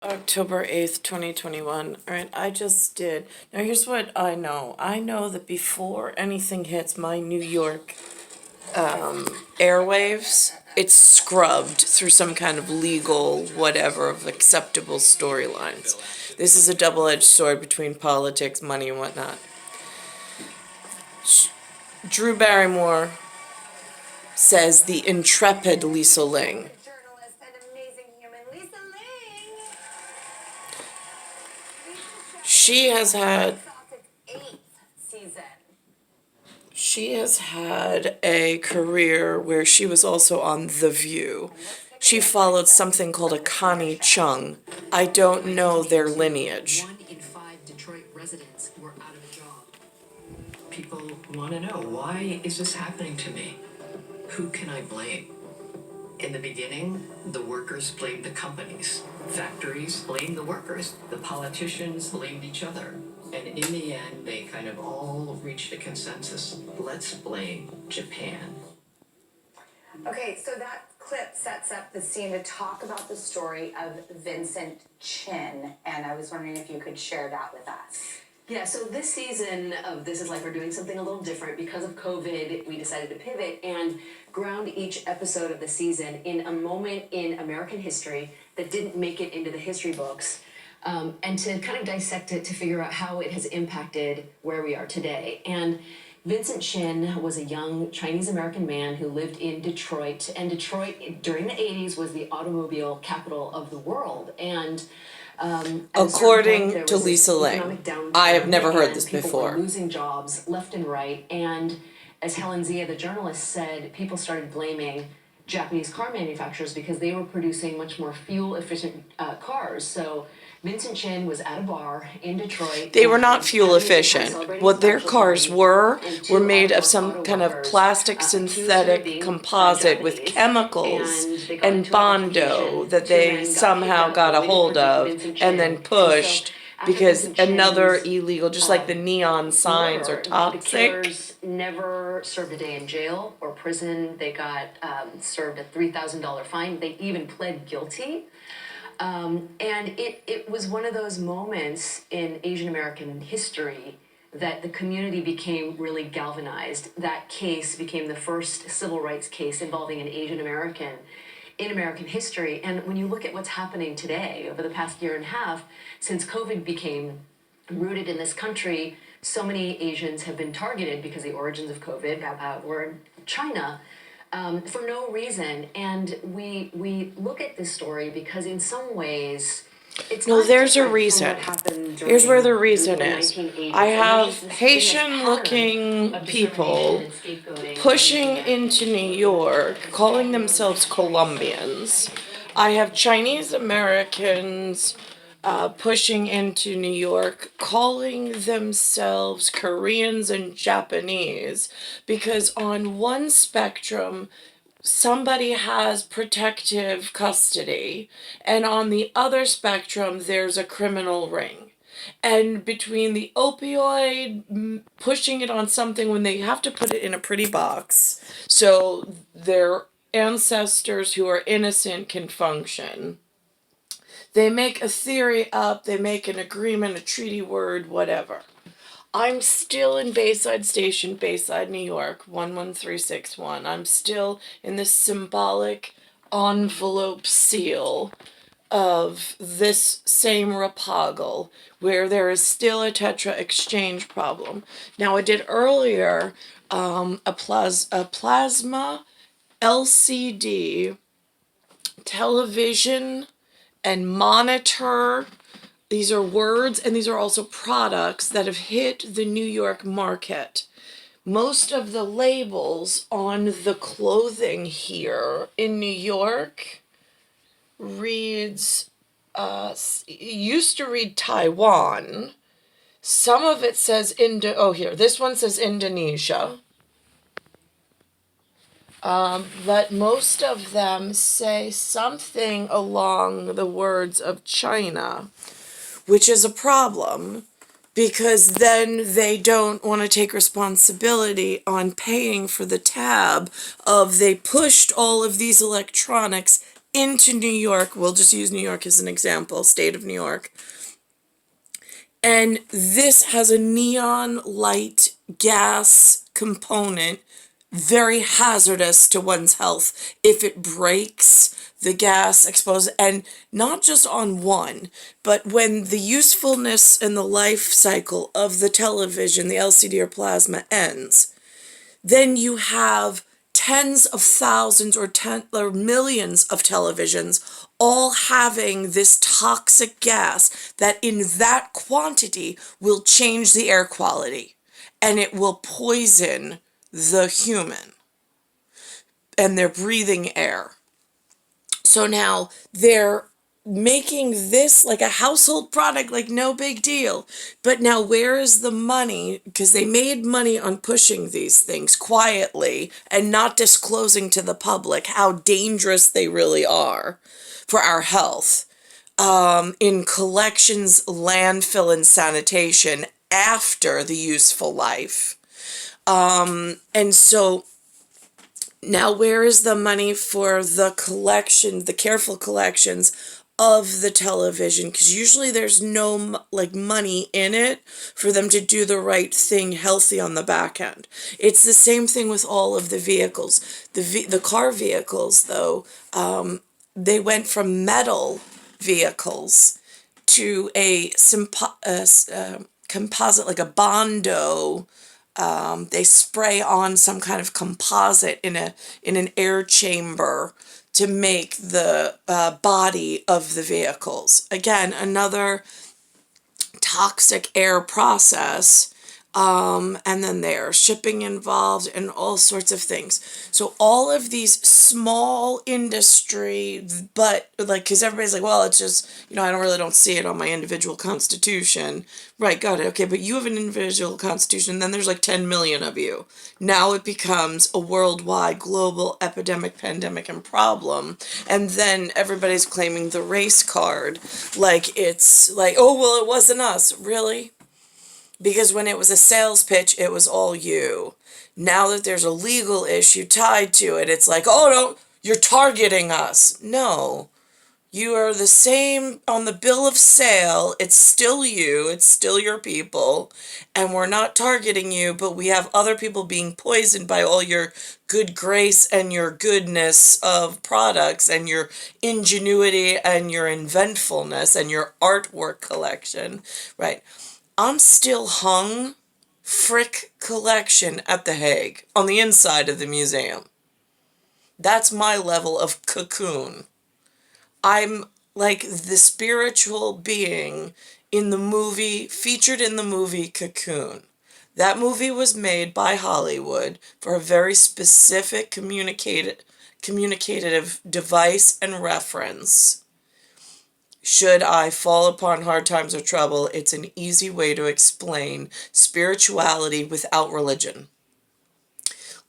October 8th, 2021. All right, I just did. Now, here's what I know. I know that before anything hits my New York airwaves, it's scrubbed through some kind of legal whatever of acceptable storylines. This is a double-edged sword between politics, money, and whatnot. Drew Barrymore says the intrepid Lisa Ling. Journalist and amazing human, Lisa Ling. She has had Eighth season. She has had a career where she was also on The View. She followed something called a Connie Chung. I don't know their lineage. 1 in 5 Detroit residents were out of a job. People want to know, why is this happening to me? Who can I blame? In the beginning, the workers blamed the companies. Factories blamed the workers. The politicians blamed each other. And in the end, they kind of all reached a consensus. Let's blame Japan. Okay, so that clip sets up the scene to talk about the story of Vincent Chin, and I was wondering if you could share that with us. Yeah, so this season of This Is Life, we're doing something a little different. Because of COVID, we decided to pivot and ground each episode of the season in a moment in American history that didn't make it into the history books, and to kind of dissect it to figure out how it has impacted where we are today. And Vincent Chin was a young Chinese-American man who lived in Detroit, and Detroit during the 80s was the automobile capital of the world. And according to Lisa Ling, I have never heard this before. People were losing jobs left and right, and as Helen Zia, the journalist, said, people started blaming Japanese car manufacturers because they were producing much more fuel-efficient cars. So Vincent Chin was at a bar in Detroit. They were not fuel efficient. What their cars were made of some kind of plastic synthetic composite with chemicals and Bondo that they somehow got a hold of and then pushed because another illegal, just like the neon signs are toxic. The killers never served a day in jail or prison. They got served a $3,000 fine. They even pled guilty. And it was one of those moments in Asian American history that the community became really galvanized. That case became the first civil rights case involving an Asian American in American history. And when you look at what's happening today, over the past year and a half, since COVID became rooted in this country, so many Asians have been targeted because the origins of COVID were in China. For no reason. And we look at this story because in some ways it's No, not there's a different from reason. what happened during Here's where the reason the is. 1980s. I And have there's this Haitian-looking pattern of people discrimination and scapegoating. pushing into New York, calling themselves Colombians. I have Chinese Americans pushing into New York, calling themselves Koreans and Japanese, because on one spectrum, somebody has protective custody, and on the other spectrum, there's a criminal ring. And between the opioid pushing it on something when they have to put it in a pretty box so their ancestors who are innocent can function, they make a theory up, they make an agreement, a treaty word, whatever. I'm still in Bayside Station, Bayside, New York, 11361. I'm still in this symbolic envelope seal of this same Rapoggle, where there is still a Tetra exchange problem. Now, I did earlier a plasma LCD television and monitor. These are words, and these are also products that have hit the New York market. Most of the labels on the clothing here in New York reads, used to read Taiwan. Some of it says this one says Indonesia. But most of them say something along the words of China, which is a problem because then they don't want to take responsibility on paying for the tab of they pushed all of these electronics into New York. We'll just use New York as an example, state of New York. And this has a neon light gas component, very hazardous to one's health if it breaks. The gas exposes, and not just on one, but when the usefulness and the life cycle of the television, the LCD or plasma, ends, then you have tens of thousands or millions of televisions all having this toxic gas that in that quantity will change the air quality, and it will poison the human and they're breathing air. So now they're making this like a household product, like no big deal. But now where is the money? Because they made money on pushing these things quietly and not disclosing to the public how dangerous they really are for our health. In collections, landfill, and sanitation after the useful life. And so now, where is the money for the collection, the careful collections of the television? Because usually there's no like money in it for them to do the right thing healthy on the back end. It's the same thing with all of the vehicles. The car vehicles, though, they went from metal vehicles to a composite, like a Bondo. They spray on some kind of composite in an air chamber to make the body of the vehicles. Again, another toxic air process. And then there's shipping involved and all sorts of things. So all of these small industry, but like, because everybody's like, well, it's just, I don't see it on my individual constitution. Right, got it. Okay, but you have an individual constitution, and then there's like 10 million of you. Now it becomes a worldwide, global epidemic, pandemic, and problem. And then everybody's claiming the race card. Like, it's like, oh, well, it wasn't us. Really? Because when it was a sales pitch, it was all you. Now that there's a legal issue tied to it, it's like, oh, no, you're targeting us. No, you are the same on the bill of sale. It's still you. It's still your people. And we're not targeting you, but we have other people being poisoned by all your good grace and your goodness of products and your ingenuity and your inventfulness and your artwork collection, right? I'm still hung Frick collection at The Hague on the inside of the museum. That's my level of cocoon. I'm like the spiritual being in the movie, featured in the movie Cocoon. That movie was made by Hollywood for a very specific communicative device and reference. Should I fall upon hard times or trouble, it's an easy way to explain spirituality without religion.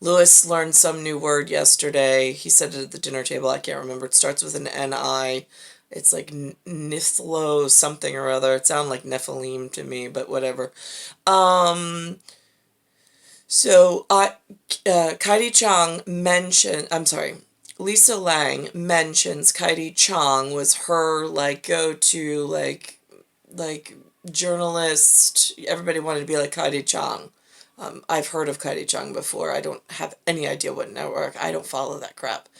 Lewis learned some new word yesterday. He said it at the dinner table. I can't remember. It starts with an N-I. It's like Nithlo something or other. It sounded like Nephilim to me, but whatever. Kaidi Chang mentioned, Lisa Lang mentions Kaidi Chang was her go-to journalist. Everybody wanted to be like Kaidi Chang. I've heard of Kaidi Chang before. I don't have any idea what network. I don't follow that crap.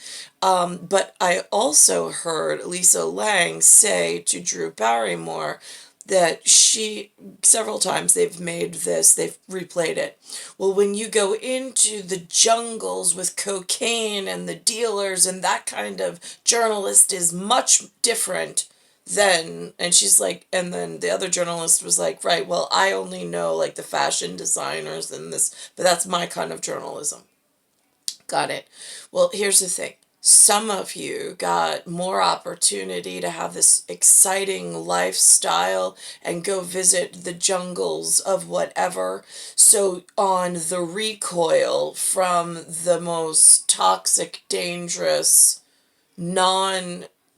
But I also heard Lisa Lang say to Drew Barrymore that several times they've replayed it. Well, when you go into the jungles with cocaine and the dealers and that kind of journalist is much different than, and she's like, and then the other journalist was like, right, well, I only know the fashion designers and this, but that's my kind of journalism. Got it. Well, here's the thing. Some of you got more opportunity to have this exciting lifestyle and go visit the jungles of whatever. So on the recoil from the most toxic, dangerous,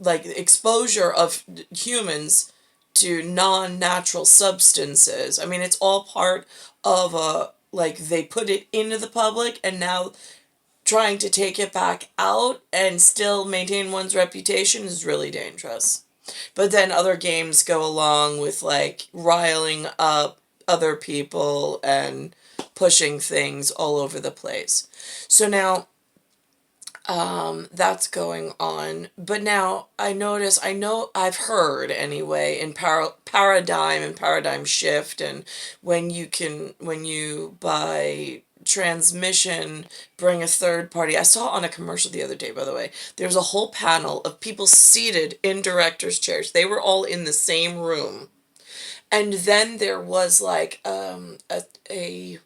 exposure of humans to non-natural substances. I mean, it's all part of they put it into the public, and now trying to take it back out and still maintain one's reputation is really dangerous. But then other games go along with like riling up other people and pushing things all over the place. So now that's going on. But now I know I've heard anyway in paradigm and paradigm shift, and when you by transmission bring a third party. I saw on a commercial the other day, by the way, there's a whole panel of people seated in directors' chairs. They were all in the same room. And then there was like a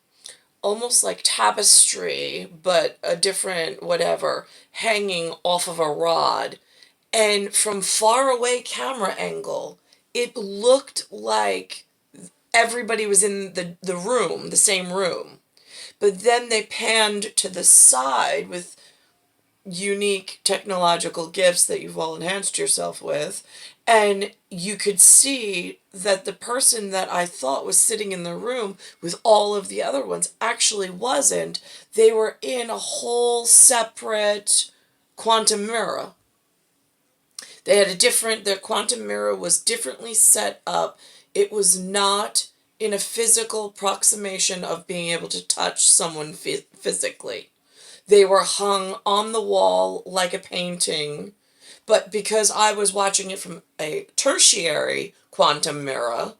almost like tapestry, but a different whatever, hanging off of a rod. And from far away camera angle, it looked like everybody was in the room, the same room. But then they panned to the side with unique technological gifts that you've all enhanced yourself with, and you could see that the person that I thought was sitting in the room with all of the other ones actually wasn't. They were in a whole separate quantum mirror. They had their quantum mirror was differently set up. It was not in a physical approximation of being able to touch someone physically. They were hung on the wall like a painting, but because I was watching it from a tertiary quantum mirror,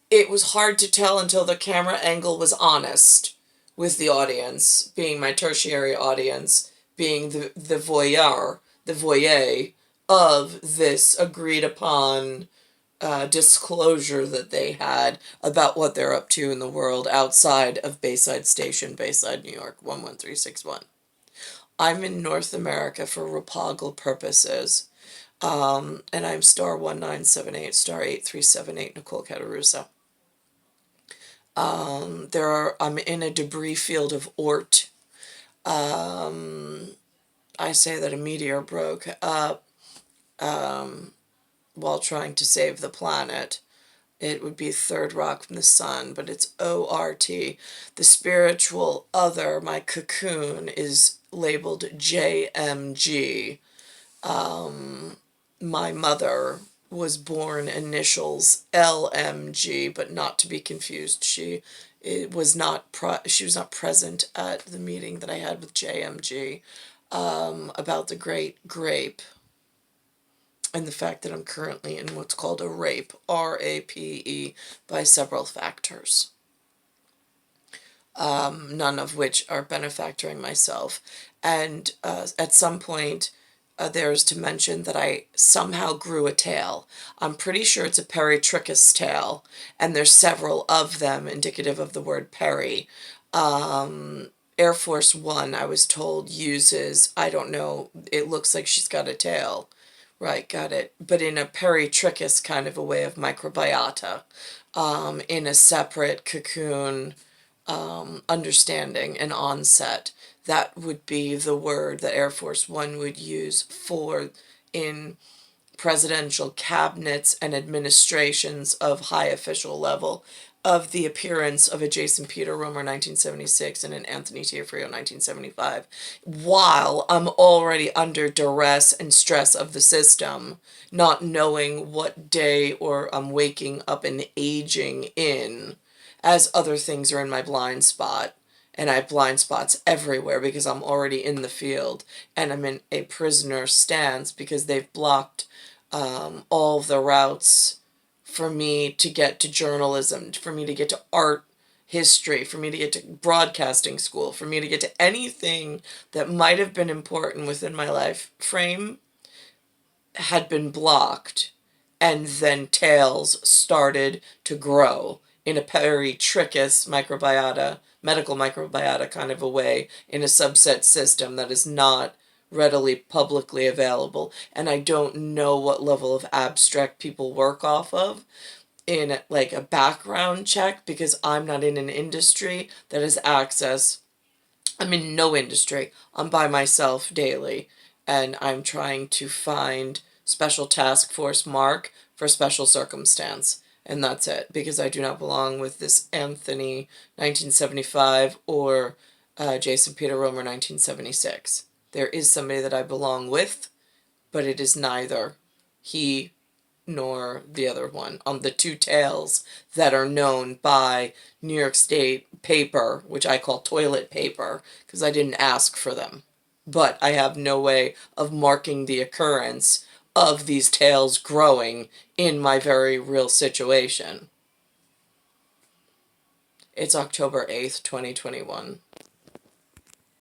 it was hard to tell until the camera angle was honest with the audience, being my tertiary audience, being the voyeur of this agreed upon disclosure that they had about what they're up to in the world outside of Bayside Station, Bayside, New York, 11361. I'm in North America for Repoggle purposes, and I'm star 1978, star 8378, Nicole Cataruso. I'm in a debris field of Oort. I say that a meteor broke up while trying to save the planet. It would be third rock from the sun, but it's O-R-T. The spiritual other, my cocoon, is labeled JMG. My mother was born initials LMG, but not to be confused. She was not present at the meeting that I had with JMG about the Great Grape, and the fact that I'm currently in what's called a rape, R-A-P-E, by several factors, none of which are benefactoring myself. And at some point, there's to mention that I somehow grew a tail. I'm pretty sure it's a peritrichous tail, and there's several of them indicative of the word peri. Air Force One, I was told, uses, I don't know, it looks like she's got a tail. Right, got it. But in a peritrichous kind of a way of microbiota, in a separate cocoon understanding and onset. That would be the word that Air Force One would use for in presidential cabinets and administrations of high official level of the appearance of a Jason Peter Romer 1976 and an Anthony Teofrio 1975, while I'm already under duress and stress of the system, not knowing what day or I'm waking up and aging in, as other things are in my blind spot. And I have blind spots everywhere because I'm already in the field, and I'm in a prisoner stance because they've blocked all of the routes for me to get to journalism, for me to get to art history, for me to get to broadcasting school, for me to get to anything that might have been important within my life frame had been blocked. And then tails started to grow in a peritrichous microbiota, medical microbiota kind of a way, in a subset system that is not readily publicly available, and I don't know what level of abstract people work off of in like a background check, because I'm not in an industry that has access. I'm in no industry. I'm by myself daily, and I'm trying to find Special Task Force Mark for special circumstance, and that's it, because I do not belong with this Anthony 1975 or Jason Peter Romer, 1976. There is somebody that I belong with, but it is neither he nor the other one. On the two tales that are known by New York State paper, which I call toilet paper, because I didn't ask for them. But I have no way of marking the occurrence of these tales growing in my very real situation. It's October 8th, 2021.